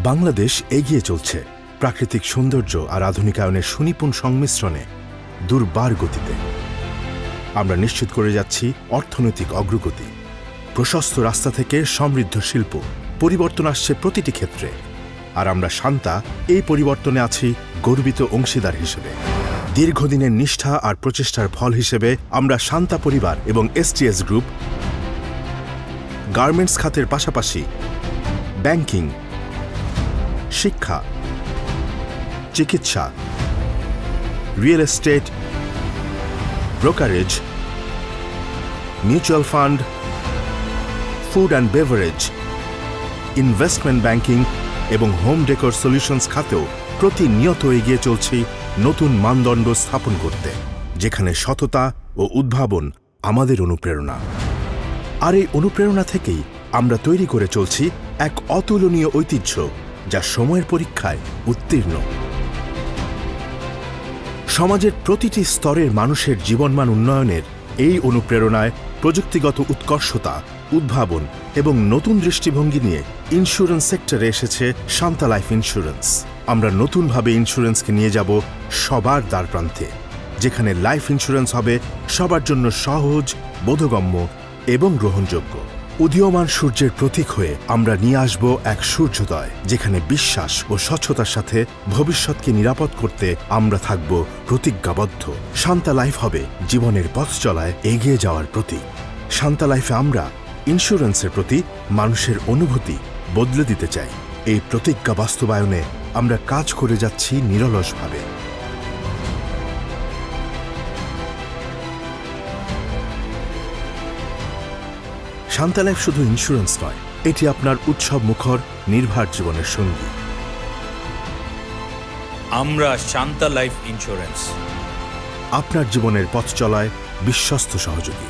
বাংলাদেশ এগিয়ে চলছে প্রাকৃতিক সৌন্দর্য আর আধুনিকায়নের সুনিপুণ সংমিশ্রণে দুর্বার গতিতে। আমরা নিশ্চিত করে যাচ্ছি অর্থনৈতিক অগ্রগতি। প্রশস্ত রাস্তা থেকে সমৃদ্ধ শিল্প, পরিবর্তন আসছে প্রতিটি ক্ষেত্রে। আর আমরা শান্তা এই পরিবর্তনে আছি গর্বিত অংশীদার হিসেবে। দীর্ঘদিনের নিষ্ঠা আর প্রচেষ্টার ফল হিসেবে আমরা শান্তা পরিবার এবং STS গ্রুপ গার্মেন্টস খাতের পাশাপাশি ব্যাংকিং, শিক্ষা, চিকিৎসা, real estate, brokerage, mutual fund, food and beverage, investment banking এবং হোম ডেকোর সলিউশনস খাতেও প্রতিনিয়ত এগিয়ে চলছি নতুন মানদণ্ড স্থাপন করতে, যেখানে সততা ও উদ্ভাবন আমাদের অনুপ্রেরণা। আর এই অনুপ্রেরণা থেকেই আমরা তৈরি করে চলছি এক অতুলনীয় ঐতিহ্য, যা সময়ের পরীক্ষায় উত্তীর্ণ। সমাজের প্রতিটি স্তরের মানুষের জীবনমান উন্নয়নের এই অনুপ্রেরণায় প্রযুক্তিগত উৎকর্ষতা, উদ্ভাবন এবং নতুন দৃষ্টিভঙ্গি নিয়ে ইন্স্যুরেন্স সেক্টরে এসেছে শান্তা লাইফ ইন্স্যুরেন্স। আমরা নতুনভাবে ইন্স্যুরেন্সকে নিয়ে যাব সবার দ্বারপ্রান্তে, যেখানে লাইফ ইন্স্যুরেন্স হবে সবার জন্য সহজ, বোধগম্য এবং গ্রহণযোগ্য। উদীয়মান সূর্যের প্রতীক হয়ে আমরা নিয়ে আসব এক সূর্যোদয়, যেখানে বিশ্বাস ও স্বচ্ছতার সাথে ভবিষ্যৎকে নিরাপদ করতে আমরা থাকব প্রতিজ্ঞাবদ্ধ। শান্তা লাইফ হবে জীবনের পথ চলায় এগিয়ে যাওয়ার প্রতীক। শান্তা লাইফে আমরা ইন্স্যুরেন্সের প্রতি মানুষের অনুভূতি বদলে দিতে চাই। এই প্রতিজ্ঞা বাস্তবায়নে আমরা কাজ করে যাচ্ছি নিরলসভাবে। শান্তা লাইফ শুধু ইন্স্যুরেন্স নয়, এটি আপনার উৎসব মুখর নির্ভার জীবনের সঙ্গী। আমরা শান্তা লাইফ ইন্স্যুরেন্স, আপনার জীবনের পথ চলায় বিশ্বস্ত সহযোগী।